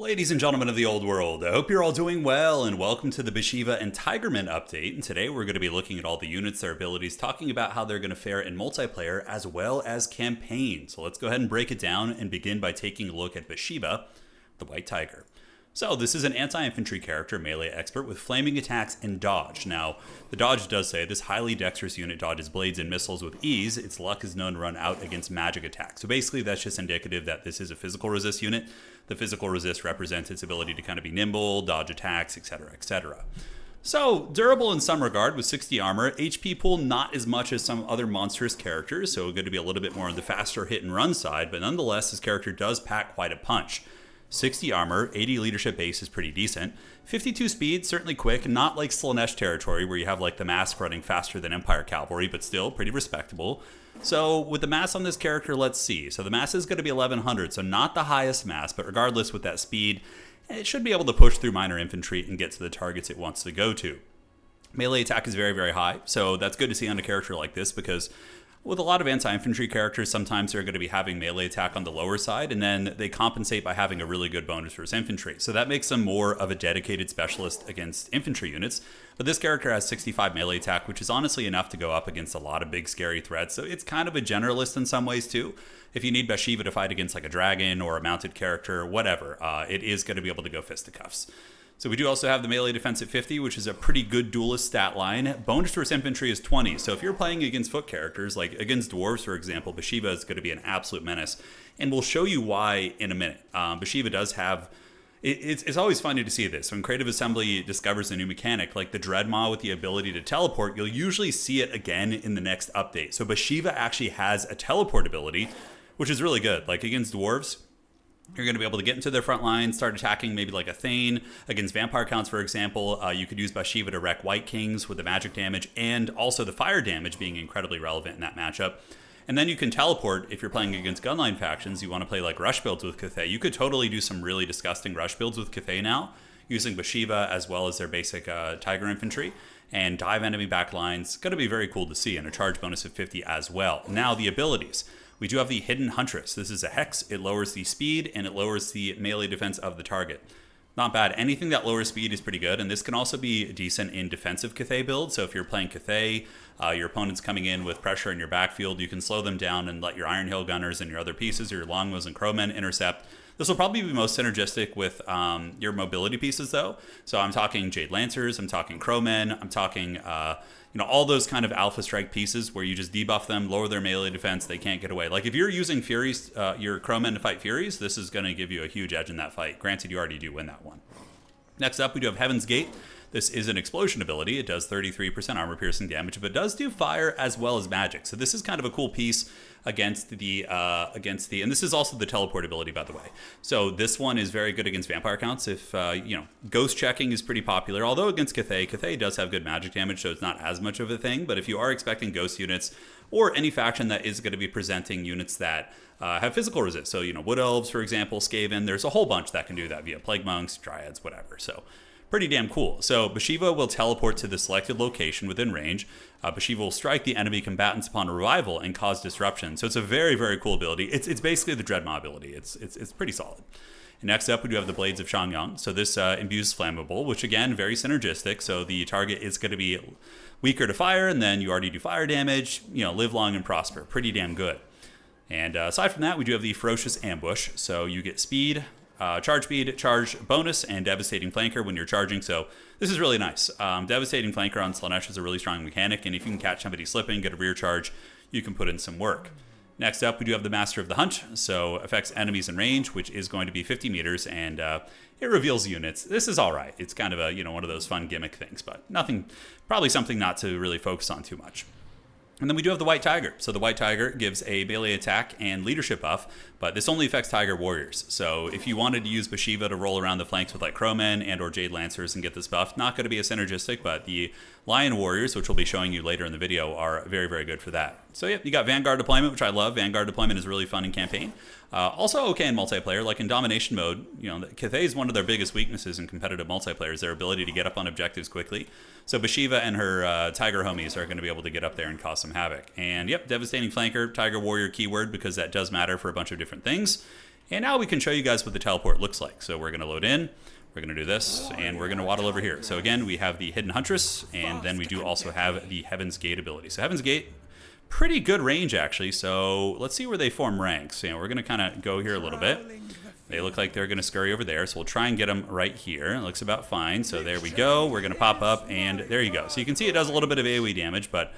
Ladies and gentlemen of the old world, I hope you're all doing well and welcome to the Bhashiva and Tigerman update. And today we're going to be looking at all the units, their abilities, talking about how they're going to fare in multiplayer as well as campaign. So let's go ahead and break it down and begin by taking a look at Bhashiva, the White Tiger. So this is an anti-infantry character, melee expert with flaming attacks and dodge. Now, the dodge does say this highly dexterous unit dodges blades and missiles with ease. Its luck is known to run out against magic attacks. So basically that's just indicative that this is a physical resist unit. The physical resist represents its ability to kind of be nimble, dodge attacks, etc., etc. So, durable in some regard with 60 armor, HP pool not as much as some other monstrous characters, so going to be a little bit more on the faster hit and run side, but nonetheless this character does pack quite a punch. 60 armor, 80 leadership base is pretty decent. 52 speed, certainly quick, not like Slaanesh territory where you have like the mask running faster than Empire Cavalry, but still pretty respectable. So with the mass on this character, let's see. So the mass is going to be 1100, so not the highest mass, but regardless with that speed, it should be able to push through minor infantry and get to the targets it wants to go to. Melee attack is very, very high, so that's good to see on a character like this because with a lot of anti-infantry characters, sometimes they're going to be having melee attack on the lower side, and then they compensate by having a really good bonus versus infantry. So that makes them more of a dedicated specialist against infantry units. But this character has 65 melee attack, which is honestly enough to go up against a lot of big, scary threats. So it's kind of a generalist in some ways, too. If you need Bhashiva to fight against like a dragon or a mounted character, whatever, it is going to be able to go fisticuffs. So we do also have the melee defense at 50, which is a pretty good duelist stat line. Bonus versus infantry is 20. So if you're playing against foot characters, like against dwarves, for example, Bhashiva is going to be an absolute menace. And we'll show you why in a minute. Bhashiva does have... It's always funny to see this. When Creative Assembly discovers a new mechanic, like the Dreadmaw with the ability to teleport, you'll usually see it again in the next update. So Bhashiva actually has a teleport ability, which is really good. Like against dwarves, you're going to be able to get into their front line, start attacking maybe like a Thane. Against vampire counts, for example, you could use Bhashiva to wreck White Kings with the magic damage and also the fire damage being incredibly relevant in that matchup. And then you can teleport if you're playing against gunline factions. You want to play like rush builds with Cathay. You could totally do some really disgusting rush builds with Cathay now, using Bhashiva as well as their basic Tiger Infantry and dive enemy backlines. Going to be very cool to see, and a charge bonus of 50 as well. Now the abilities. We do have the Hidden Huntress. This is a Hex. It lowers the speed and it lowers the melee defense of the target. Not bad. Anything that lowers speed is pretty good, and this can also be decent in defensive Cathay builds. So if you're playing Cathay, your opponent's coming in with pressure in your backfield, you can slow them down and let your Iron Hill Gunners and your other pieces, or your Longbows and Crowmen intercept. This will probably be most synergistic with your mobility pieces, though. So I'm talking Jade Lancers, I'm talking Crowmen, I'm talking all those kind of Alpha Strike pieces where you just debuff them, lower their melee defense, they can't get away. Like if you're using Furies, your Crowmen to fight Furies, this is going to give you a huge edge in that fight. Granted, you already do win that one. Next up, we do have Heaven's Gate. This is an explosion ability. It does 33% armor piercing damage, but does do fire as well as magic. So this is kind of a cool piece against the, and this is also the teleport ability, by the way. So this one is very good against vampire counts. If, ghost checking is pretty popular, although against Cathay, Cathay does have good magic damage, so it's not as much of a thing. But if you are expecting ghost units or any faction that is going to be presenting units that have physical resist, so, Wood Elves, for example, Skaven, there's a whole bunch that can do that via Plague Monks, Dryads, whatever. So pretty damn cool. So Bhashiva will teleport to the selected location within range. Bhashiva will strike the enemy combatants upon arrival and cause disruption. So it's a very, very cool ability. It's basically the Dreadmaw ability. It's pretty solid. And next up, we do have the Blades of Shangyang. So this imbues flammable, which again, very synergistic. So the target is going to be weaker to fire, and then you already do fire damage. Live long and prosper. Pretty damn good. And aside from that, we do have the Ferocious Ambush. So you get speed, charge speed, charge bonus, and Devastating Flanker when you're charging. So this is really nice. Devastating Flanker on Slaanesh is a really strong mechanic, and if you can catch somebody slipping, get a rear charge, you can put in some work. Next up, we do have the Master of the Hunt. So affects enemies in range, which is going to be 50 meters, and it reveals units. This is all right. It's kind of a one of those fun gimmick things, but nothing, probably something not to really focus on too much. And then we do have the White Tiger. So the White Tiger gives a melee attack and leadership buff, but this only affects Tiger Warriors. So if you wanted to use Bhashiva to roll around the flanks with like Crowmen and or Jade Lancers and get this buff, not going to be a synergistic, but the Lion Warriors, which we'll be showing you later in the video, are very, very good for that. So yeah, you got Vanguard deployment, which I love. Vanguard deployment is really fun in campaign. Also okay in multiplayer, like in domination mode. Cathay is one of their biggest weaknesses in competitive multiplayer, is their ability to get up on objectives quickly. So Bhashiva and her Tiger homies are going to be able to get up there and cause some havoc. And yep, Devastating Flanker, Tiger Warrior keyword, because that does matter for a bunch of different things. And now we can show you guys what the teleport looks like. So we're going to load in. We're going to do this, and we're going to waddle over here. So again, we have the Hidden Huntress, and then we do also have the Heaven's Gate ability. So Heaven's Gate, pretty good range, actually. So let's see where they form ranks. We're going to kind of go here a little bit. They look like they're going to scurry over there, so we'll try and get them right here. It looks about fine. So there we go. We're going to pop up, and there you go. So you can see it does a little bit of AoE damage, but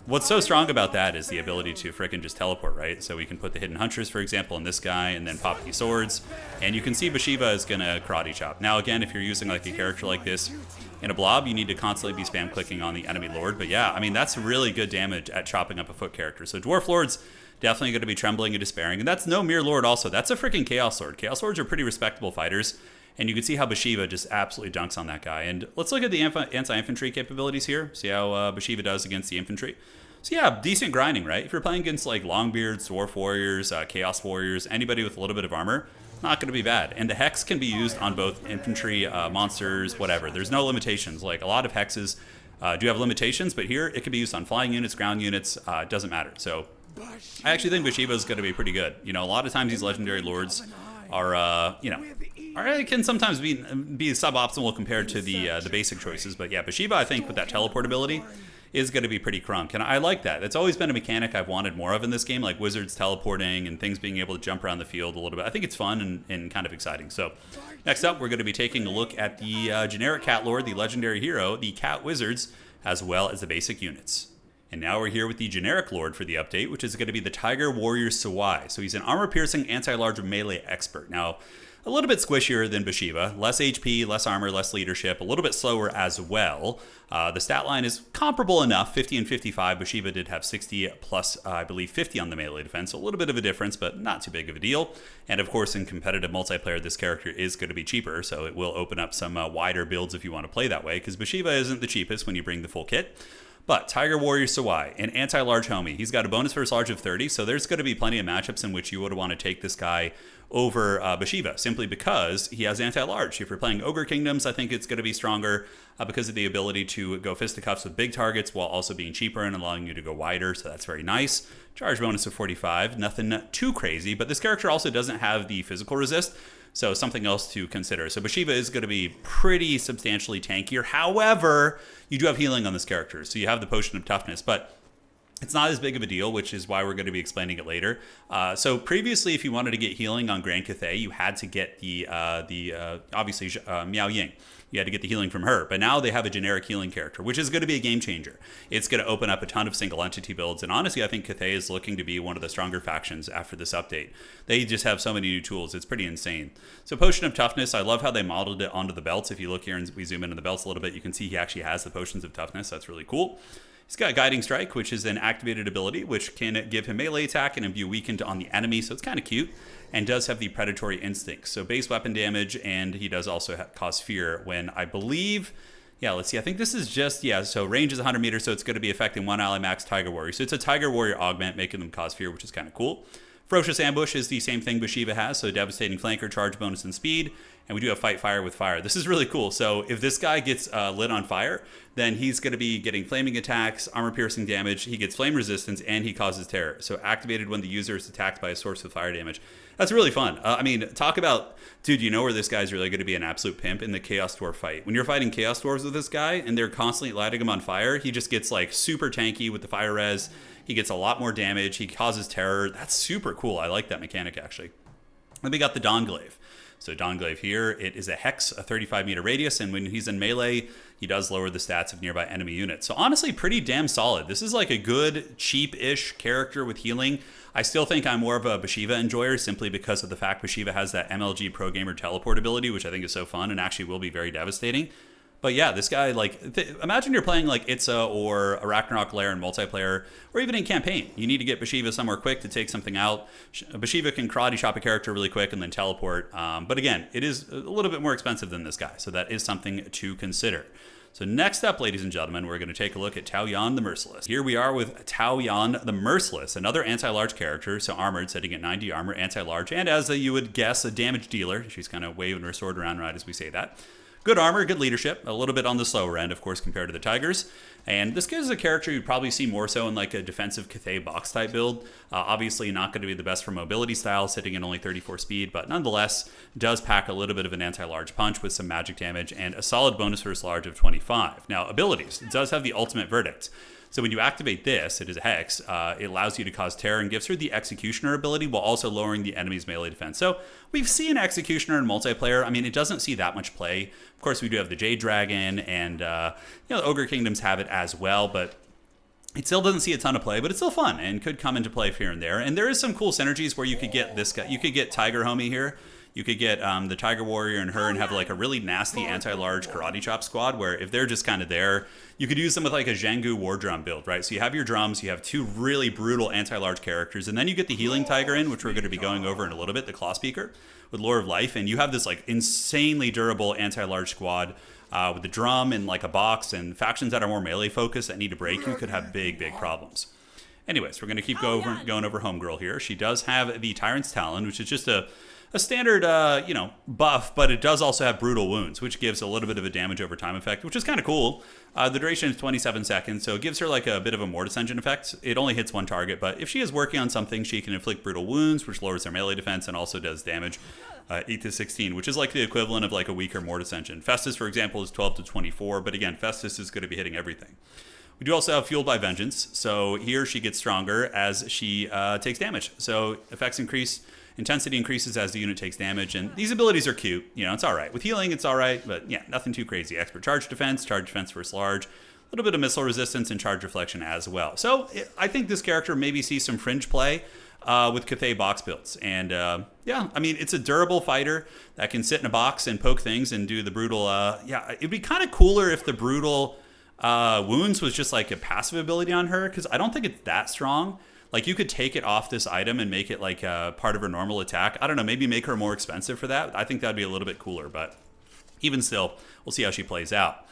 what's so strong about that is the ability to frickin' just teleport, right? So we can put the Hidden Huntress, for example, in this guy, and then pop these swords. And you can see Bhashiva is going to karate chop. Now, again, if you're using like a character like this in a blob, you need to constantly be spam clicking on the enemy lord. But yeah, I mean, that's really good damage at chopping up a foot character. So Dwarf Lord's definitely going to be trembling and despairing. And that's no mere lord also. That's a freaking Chaos Lord. Chaos Lords are pretty respectable fighters. And you can see how Bhashiva just absolutely dunks on that guy. And let's look at the anti-infantry capabilities here. See how Bhashiva does against the infantry. So yeah, decent grinding, right? If you're playing against like Longbeards, Dwarf Warriors, Chaos Warriors, anybody with a little bit of armor, not going to be bad. And the Hex can be used on both infantry, monsters, whatever. There's no limitations. Like a lot of Hexes do have limitations, but here it can be used on flying units, ground units, it doesn't matter. So I actually think Bhashiva is going to be pretty good. A lot of times these legendary lords are, can sometimes be suboptimal compared to the basic choices. But yeah, Bhashiva, I think with that teleport ability, is going to be pretty crunk. And I like that. It's always been a mechanic I've wanted more of in this game, like wizards teleporting and things being able to jump around the field a little bit. I think it's fun and kind of exciting. So next up, we're going to be taking a look at the generic Cat Lord, the legendary hero, the Cat Wizards, as well as the basic units. And now we're here with the generic Lord for the update, which is going to be the Tiger Warrior Sawai. So he's an armor-piercing, anti-large melee expert. Now, a little bit squishier than Bhashiva. Less HP, less armor, less leadership, a little bit slower as well. The stat line is comparable enough, 50 and 55. Bhashiva did have 60 plus, I believe, 50 on the melee defense. So a little bit of a difference, but not too big of a deal. And of course, in competitive multiplayer, this character is going to be cheaper. So it will open up some wider builds if you want to play that way, because Bhashiva isn't the cheapest when you bring the full kit. But Tiger Warrior Sawai, an anti-large homie. He's got a bonus versus large of 30, so there's going to be plenty of matchups in which you would want to take this guy over Bhashiva, simply because he has anti-large. If you're playing Ogre Kingdoms, I think it's going to be stronger because of the ability to go fisticuffs with big targets while also being cheaper and allowing you to go wider, so that's very nice. Charge bonus of 45, nothing too crazy, but this character also doesn't have the physical resist, so something else to consider. So Bhashiva is going to be pretty substantially tankier. However, you do have healing on this character, so you have the Potion of Toughness, but it's not as big of a deal, which is why we're going to be explaining it later. So previously, if you wanted to get healing on Grand Cathay, you had to get the obviously Miao Ying. You had to get the healing from her, but now they have a generic healing character, which is going to be a game changer. It's going to open up a ton of single entity builds, and honestly, I think Cathay is looking to be one of the stronger factions after this update. They just have so many new tools, it's pretty insane. So Potion of Toughness, I love how they modeled it onto the belts. If you look here and we zoom into the belts a little bit, you can see he actually has the Potions of Toughness. That's really cool. He's got Guiding Strike, which is an activated ability, which can give him melee attack and imbue weakened on the enemy, so it's kind of cute, and does have the Predatory Instinct. So base weapon damage, and he does also cause fear when, I believe, let's see, I think this is just, so range is 100 meters, so it's going to be affecting one ally max Tiger Warrior. So it's a Tiger Warrior augment, making them cause fear, which is kind of cool. Ferocious Ambush is the same thing Bhashiva has, so devastating flanker, charge bonus, and speed. And we do have Fight Fire with Fire. This is really cool. So if this guy gets lit on fire, then he's going to be getting flaming attacks, armor-piercing damage, he gets flame resistance, and he causes terror. So activated when the user is attacked by a source of fire damage. That's really fun. Talk about, dude, you know where this guy's really going to be an absolute pimp in the Chaos Dwarf fight. When you're fighting Chaos Dwarves with this guy, and they're constantly lighting him on fire, he just gets like super tanky with the fire res. He gets a lot more damage. He causes terror. That's super cool. I like that mechanic, actually. Then we got the Dawnglaive. So Dawnglaive here, it is a Hex, a 35-meter radius, and when he's in melee, he does lower the stats of nearby enemy units. So honestly, pretty damn solid. This is like a good, cheap-ish character with healing. I still think I'm more of a Bhashiva enjoyer simply because of the fact Bhashiva has that MLG Pro Gamer teleport ability, which I think is so fun and actually will be very devastating. But yeah, this guy, imagine you're playing like Itza or a Ragnarok Lair in multiplayer, or even in campaign. You need to get Bhashiva somewhere quick to take something out. Bhashiva can karate chop a character really quick and then teleport. But again, it is a little bit more expensive than this guy, so that is something to consider. So next up, ladies and gentlemen, we're going to take a look at Taoyan the Merciless. Here we are with Taoyan the Merciless, another anti-large character, so armored, sitting at 90 armor, anti-large, and as you would guess, a damage dealer. She's kind of waving her sword around right as we say that. Good armor, good leadership, a little bit on the slower end, of course, compared to the Tigers. And this gives a character you'd probably see more so in like a defensive Cathay box type build. Obviously not going to be the best for mobility style, sitting at only 34 speed, but nonetheless does pack a little bit of an anti-large punch with some magic damage and a solid bonus versus large of 25. Now, abilities. It does have the ultimate verdict. So when you activate this, it is a hex, it allows you to cause terror and gives her the Executioner ability while also lowering the enemy's melee defense. So we've seen Executioner in multiplayer. I mean, it doesn't see that much play. Of course, we do have the Jade Dragon, and the Ogre Kingdoms have it as well, but it still doesn't see a ton of play, but it's still fun and could come into play here and there. And there is some cool synergies where you could get this guy, you could get Tiger Homie here. You could get the Tiger Warrior and her and have like a really nasty anti-large karate chop squad where if they're just kind of there, you could use them with like a Zhengu war drum build, right? So you have your drums, you have two really brutal anti-large characters, and then you get the healing Tiger in, which we're going to be going over in a little bit, the Claw Speaker with Lore of Life, and you have this like insanely durable anti-large squad with the drum and like a box and factions that are more melee focused that need to break. You could have big problems. Anyways, we're going to keep going over Homegirl here. She does have the Tyrant's Talon, which is just a standard, buff, but it does also have brutal wounds, which gives a little bit of a damage over time effect, which is kind of cool. The duration is 27 seconds, so it gives her like a bit of a Mortis Engine effect. It only hits one target, but if she is working on something, she can inflict brutal wounds, which lowers their melee defense and also does damage 8 to 16, which is like the equivalent of like a weaker Mortis Engine. Festus, for example, is 12 to 24, but again, Festus is going to be hitting everything. We do also have Fueled by Vengeance, so here she gets stronger as she takes damage. So effects increase. Intensity increases as the unit takes damage, and these abilities are cute. It's all right. With healing, it's all right, but yeah, nothing too crazy. Expert charge defense versus large, a little bit of missile resistance and charge reflection as well. So I think this character maybe sees some fringe play with Cathay box builds. And I mean, it's a durable fighter that can sit in a box and poke things and do the brutal. It'd be kind of cooler if the brutal wounds was just like a passive ability on her, because I don't think it's that strong. Like, you could take it off this item and make it like a part of her normal attack. I don't know, maybe make her more expensive for that. I think that'd be a little bit cooler, but even still, we'll see how she plays out.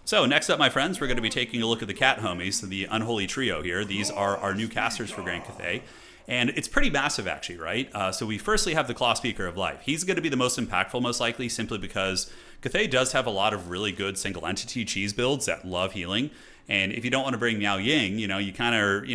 So next up, my friends, we're going to be taking a look at the Cat Homies, the Unholy Trio here. These are our new casters for Grand Cathay. And it's pretty massive, actually, right? So we firstly have the Claw Speaker of Life. He's going to be the most impactful, most likely, simply because Cathay does have a lot of really good single-entity cheese builds that love healing. And if you don't want to bring Miao Ying, you kind of,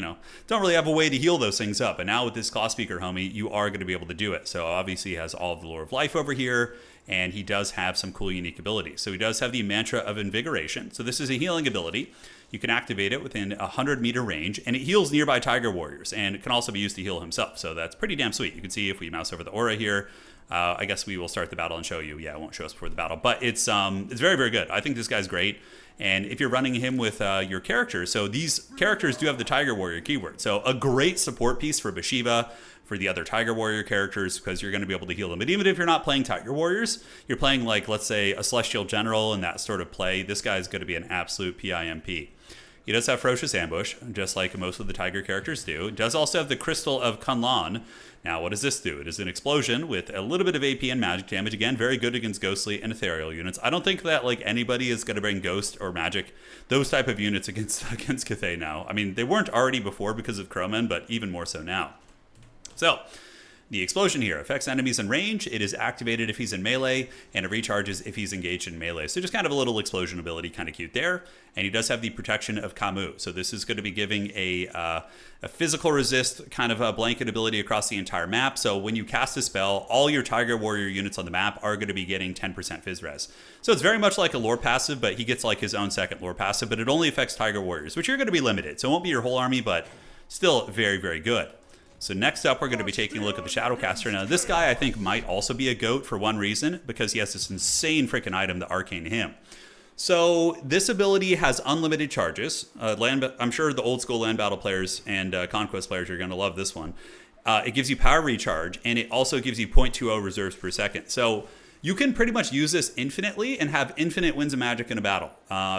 don't really have a way to heal those things up. And now with this Claw Speaker homie, you are going to be able to do it. So obviously he has all of the Lore of Life over here, and he does have some cool unique abilities. So he does have the Mantra of Invigoration. So this is a healing ability. You can activate it within a 100-meter range, and it heals nearby Tiger Warriors, and it can also be used to heal himself. So that's pretty damn sweet. You can see if we mouse over the aura here, I guess we will start the battle and show you. Yeah, it won't show us before the battle, but it's very, very good. I think this guy's great. And if you're running him with your characters, so these characters do have the Tiger Warrior keyword. So a great support piece for Bhashiva, for the other Tiger Warrior characters, because you're going to be able to heal them. But even if you're not playing Tiger Warriors, you're playing like, let's say, a Celestial General and that sort of play, this guy's going to be an absolute PIMP. He does have Ferocious Ambush, just like most of the Tiger characters do. It does also have the Crystal of Kunlan. Now, what does this do? It is an explosion with a little bit of AP and magic damage. Again, very good against ghostly and ethereal units. I don't think that like anybody is going to bring ghost or magic, those type of units against Cathay now. I mean, they weren't already before because of Crowman, but even more so now. So, the explosion here affects enemies in range. It is activated if he's in melee, and it recharges if he's engaged in melee. So just kind of a little explosion ability, kind of cute there. And he does have the protection of Camus. So this is going to be giving a physical resist, kind of a blanket ability across the entire map. So when you cast a spell, all your Tiger Warrior units on the map are going to be getting 10% Phys Res. So it's very much like a lore passive, but he gets like his own second lore passive, but it only affects Tiger Warriors, which are going to be limited. So it won't be your whole army, but still very, very good. So next up, we're going to be taking a look at the Shadowcaster. Now, this guy, I think, might also be a GOAT for one reason, because he has this insane freaking item, the Arcane Hymn. So this ability has unlimited charges. I'm sure the old school land battle players and conquest players are going to love this one. It gives you power recharge, and it also gives you 0.20 reserves per second. So you can pretty much use this infinitely and have infinite winds of magic in a battle.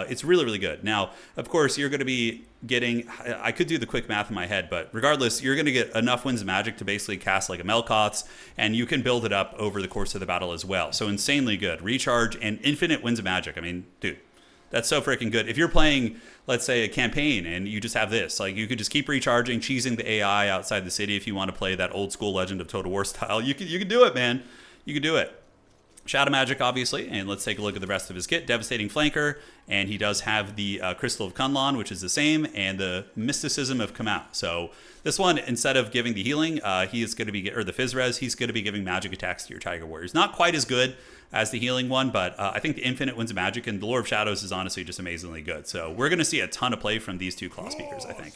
It's really, really good. Now, of course, you're going to be getting, I could do the quick math in my head, but regardless, you're going to get enough winds of magic to basically cast like a Melkoth's, and you can build it up over the course of the battle as well. So insanely good. Recharge and infinite winds of magic. I mean, dude, that's so freaking good. If you're playing, let's say, a campaign and you just have this, like you could just keep recharging, cheesing the AI outside the city if you want to play that old school Legend of Total War style. You can do it, man. You can do it. Shadow Magic, obviously, and let's take a look at the rest of his kit. Devastating Flanker, and he does have the Crystal of Kunlun, which is the same, and the Mysticism of Kamau. So this one, instead of giving the healing, he is going to be, or the Fizz Res, he's going to be giving magic attacks to your Tiger Warriors. Not quite as good as the healing one, but I think the Infinite Winds of Magic and the Lore of Shadows is honestly just amazingly good. So we're going to see a ton of play from these two Claw Speakers, I think.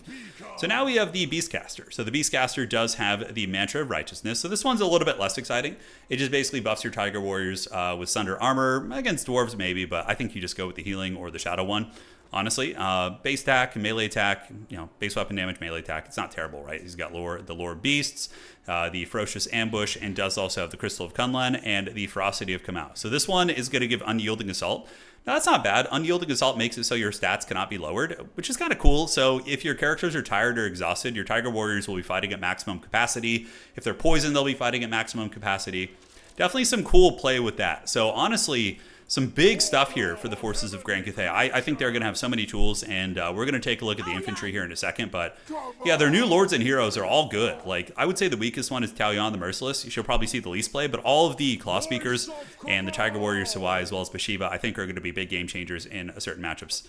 So now we have the Beastcaster. So the Beastcaster does have the Mantra of Righteousness. So this one's a little bit less exciting. It just basically buffs your Tiger Warriors with Sunder Armor. Against Dwarves, maybe, but I think you just go with the healing or the Shadow one. Honestly, base attack, melee attack, base weapon damage, melee attack. It's not terrible, right? He's got the Lore of Beasts, the Ferocious Ambush, and does also have the Crystal of Kunlun and the Ferocity of Kamau. So this one is going to give Unyielding Assault. Now, that's not bad. Unyielding Assault makes it so your stats cannot be lowered, which is kind of cool. So if your characters are tired or exhausted, your Tiger Warriors will be fighting at maximum capacity. If they're poisoned, they'll be fighting at maximum capacity. Definitely some cool play with that. So honestly, some big stuff here for the forces of Grand Cathay. I think they're going to have so many tools, and we're going to take a look at the infantry here in a second. But yeah, their new lords and heroes are all good. Like, I would say the weakest one is Taoyan the Merciless. She'll probably see the least play, but all of the Claw Speakers and the Tiger Warrior Sawai, as well as Bhashiva, I think are going to be big game changers in certain matchups.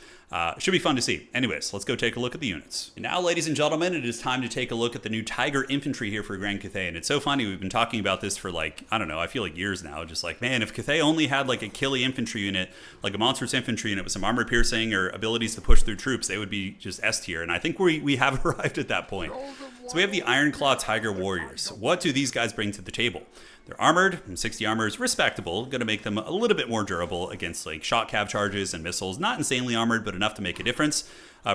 Should be fun to see. Anyways, let's go take a look at the units. And now, ladies and gentlemen, it is time to take a look at the new Tiger Infantry here for Grand Cathay. And it's so funny, we've been talking about this for like, I don't know, I feel like years now. Just like, man, if Cathay only had like a killy infantry unit, like a monstrous infantry unit with some armor piercing or abilities to push through troops, they would be just S tier. And I think we have arrived at that point. So we have the Ironclaw Tiger Warriors. What do these guys bring to the table? They're armored, 60 armor is respectable, going to make them a little bit more durable against like shot cav charges and missiles. Not insanely armored, but enough to make a difference.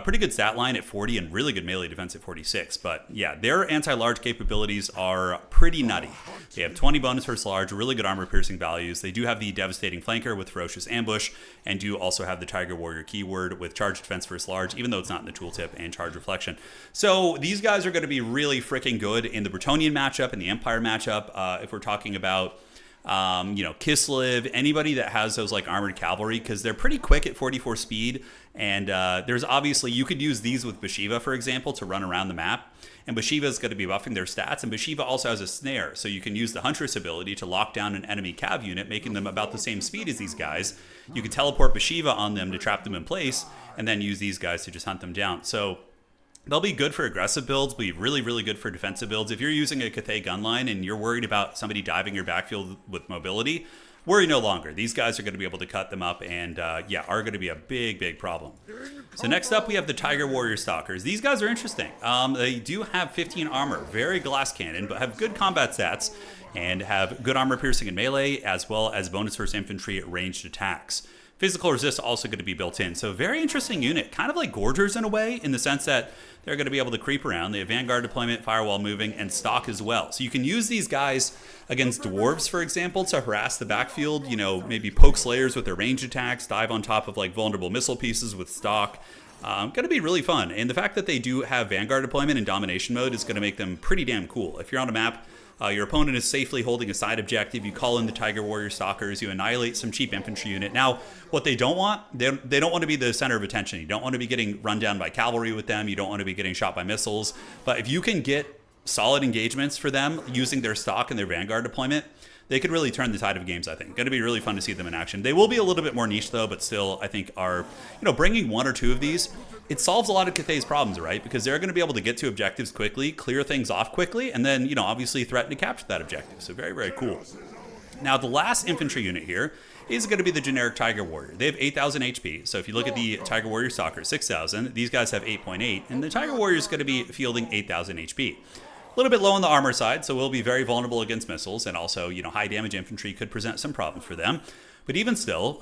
Pretty good stat line at 40 and really good melee defense at 46. But yeah, their anti-large capabilities are pretty nutty. They have 20 bonus versus large, really good armor piercing values. They do have the Devastating Flanker with Ferocious Ambush, and do also have the Tiger Warrior keyword with charge defense versus large, even though it's not in the tooltip, and charge reflection. So these guys are going to be really freaking good in the Bretonnian matchup and the Empire matchup. If we're talking about Kislev, anybody that has those like armored cavalry, because they're pretty quick at 44 speed. And there's obviously, you could use these with Bhashiva, for example, to run around the map. And Bhashiva is going to be buffing their stats. And Bhashiva also has a snare. So you can use the Huntress ability to lock down an enemy cav unit, making them about the same speed as these guys. You can teleport Bhashiva on them to trap them in place, and then use these guys to just hunt them down. So they'll be good for aggressive builds, be really, really good for defensive builds. If you're using a Cathay gun line and you're worried about somebody diving your backfield with mobility, worry no longer. These guys are going to be able to cut them up and, yeah, are going to be a big, big problem. So next up, we have the Tiger Warrior Stalkers. These guys are interesting. They do have 15 armor, very glass cannon, but have good combat stats and have good armor piercing and melee, as well as bonus versus infantry at ranged attacks. Physical resist also going to be built in. So very interesting unit, kind of like Gorgers in a way, in the sense that they're going to be able to creep around. They have Vanguard deployment, Firewall moving, and Stalk as well. So you can use these guys against Dwarves, for example, to harass the backfield, maybe poke Slayers with their ranged attacks, dive on top of like vulnerable missile pieces with Stalk. Going to be really fun. And the fact that they do have Vanguard deployment in domination mode is going to make them pretty damn cool. If you're on a map, your opponent is safely holding a side objective, you call in the Tiger Warrior Stalkers, you annihilate some cheap infantry unit. Now, what they don't want, they don't want to be the center of attention. You don't want to be getting run down by cavalry with them. You don't want to be getting shot by missiles. But if you can get solid engagements for them using their Stalk and their Vanguard deployment, they could really turn the tide of games, I think. Going to be really fun to see them in action. They will be a little bit more niche, though, but still, I think are, bringing one or two of these, it solves a lot of Cathay's problems, right? Because they're going to be able to get to objectives quickly, clear things off quickly, and then, obviously threaten to capture that objective. So very, very cool. Now, the last infantry unit here is going to be the generic Tiger Warrior. They have 8,000 HP. So if you look at the Tiger Warrior Stalker, 6,000. These guys have 8.8, and the Tiger Warrior is going to be fielding 8,000 HP. A little bit low on the armor side, so we'll be very vulnerable against missiles, and also, high damage infantry could present some problems for them. But even still,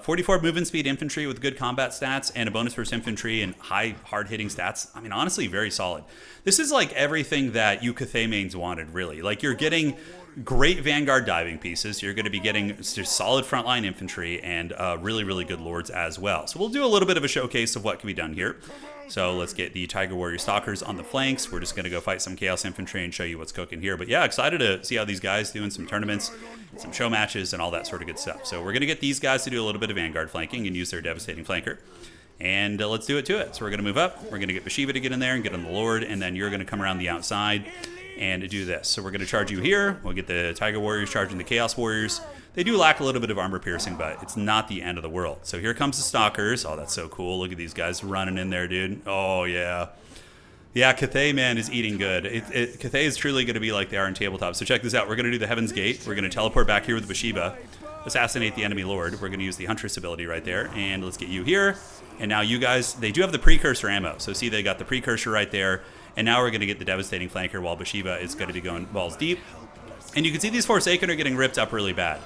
44 movement speed infantry with good combat stats and a bonus versus infantry and high hard-hitting stats. I mean, honestly, very solid. This is like everything that you Cathay mains wanted, really. Like, you're getting great Vanguard diving pieces. You're going to be getting just solid frontline infantry and really, really good lords as well. So we'll do a little bit of a showcase of what can be done here. So let's get the Tiger Warrior Stalkers on the flanks. We're just going to go fight some Chaos Infantry and show you what's cooking here. But yeah, excited to see how these guys do in some tournaments, some show matches, and all that sort of good stuff. So we're going to get these guys to do a little bit of Vanguard flanking and use their Devastating Flanker. And let's do it to it. So we're going to move up. We're going to get Bhashiva to get in there and get on the Lord. And then you're going to come around the outside and do this. So we're going to charge you here. We'll get the Tiger Warriors charging the Chaos Warriors. They do lack a little bit of armor piercing, but it's not the end of the world. So here comes the Stalkers. Oh, that's so cool. Look at these guys running in there, dude. Oh, yeah. Yeah, Cathay, man, is eating good. Cathay is truly going to be like they are in tabletop. So check this out. We're going to do the Heaven's Gate. We're going to teleport back here with Bhashiva. Assassinate the enemy lord. We're going to use the Huntress ability right there. And let's get you here. And now you guys, they do have the precursor ammo. So see, they got the precursor right there. And now we're going to get the devastating flanker while Bhashiva is going to be going balls deep. And you can see these Forsaken are getting ripped up really bad.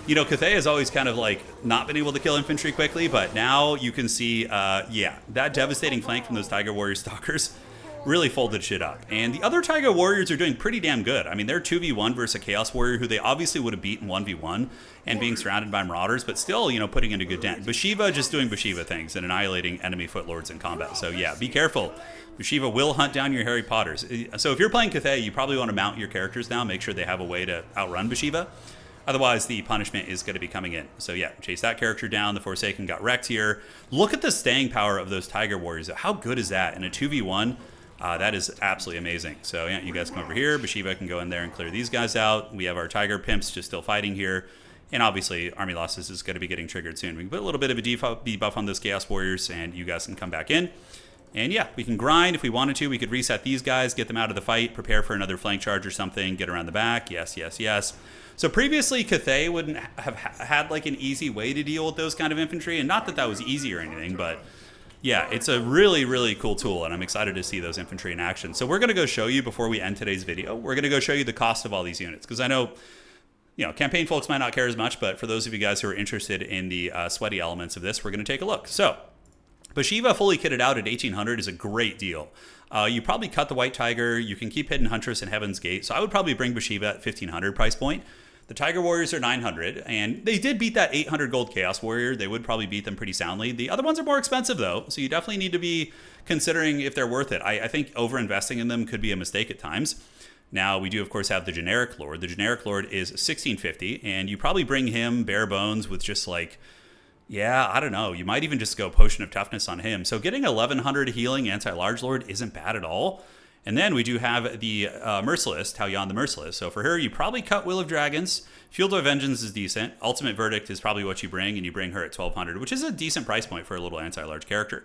You know, Cathay has always kind of like not been able to kill infantry quickly, but now you can see, yeah, that devastating flank from those Tiger Warrior Stalkers really folded shit up. And the other Tiger Warriors are doing pretty damn good. I mean, they're 2v1 versus a Chaos Warrior who they obviously would have beaten 1v1 and being surrounded by Marauders, but still, you know, putting in a good dent. Bhashiva just doing Bhashiva things and annihilating enemy Footlords in combat. So yeah, be careful. Bhashiva will hunt down your Harry Potters. So if you're playing Cathay, you probably want to mount your characters now, make sure they have a way to outrun Bhashiva. Otherwise, the punishment is going to be coming in. So yeah, chase that character down. The Forsaken got wrecked here. Look at the staying power of those Tiger Warriors. How good is that? In a 2v1, that is absolutely amazing. So yeah, you guys come over here. Bhashiva can go in there and clear these guys out. We have our Tiger Pimps just still fighting here. And obviously, Army Losses is going to be getting triggered soon. We can put a little bit of a debuff on those Chaos Warriors, and you guys can come back in. And yeah, we can grind if we wanted to. We could reset these guys, get them out of the fight, prepare for another flank charge or something, get around the back. Yes, yes, yes. So previously, Cathay wouldn't have had like an easy way to deal with those kind of infantry. And not that that was easy or anything, but yeah, it's a really, really cool tool. And I'm excited to see those infantry in action. So we're going to go show you before we end today's video. We're going to go show you the cost of all these units. Because I know, you know, campaign folks might not care as much. But for those of you guys who are interested in the sweaty elements of this, we're going to take a look. So Bhashiva fully kitted out at 1800 is a great deal. You probably cut the White Tiger. You can keep Hidden Huntress and Heaven's Gate. So I would probably bring Bhashiva at 1500 price point. The Tiger Warriors are 900, and they did beat that 800 gold Chaos Warrior. They would probably beat them pretty soundly. The other ones are more expensive, though, so you definitely need to be considering if they're worth it. I think over-investing in them could be a mistake at times. Now, we do, of course, have the Generic Lord. The Generic Lord is 1650, and you probably bring him bare bones with just like, yeah, I don't know. You might even just go Potion of Toughness on him. So getting 1100 healing Anti-Large Lord isn't bad at all. And then we do have the Merciless, Taoyan the Merciless. So for her, you probably cut Will of Dragons. Field of Vengeance is decent. Ultimate Verdict is probably what you bring, and you bring her at 1200, which is a decent price point for a little anti-large character.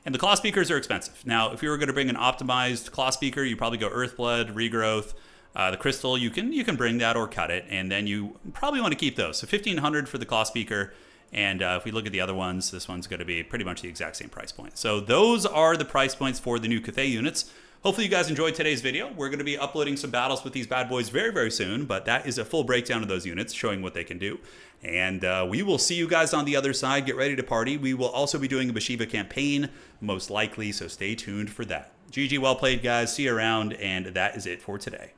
And the Claw Speakers are expensive. Now, if you were going to bring an optimized Claw Speaker, you probably go Earthblood, Regrowth, the Crystal. You can bring that or cut it, and then you probably want to keep those. So 1500 for the Claw Speaker. And if we look at the other ones, this one's going to be pretty much the exact same price point. So those are the price points for the new Cathay units. Hopefully you guys enjoyed today's video. We're going to be uploading some battles with these bad boys very, very soon, but that is a full breakdown of those units showing what they can do. And we will see you guys on the other side. Get ready to party. We will also be doing a Bhashiva campaign, most likely, so stay tuned for that. GG, well played, guys. See you around, and that is it for today.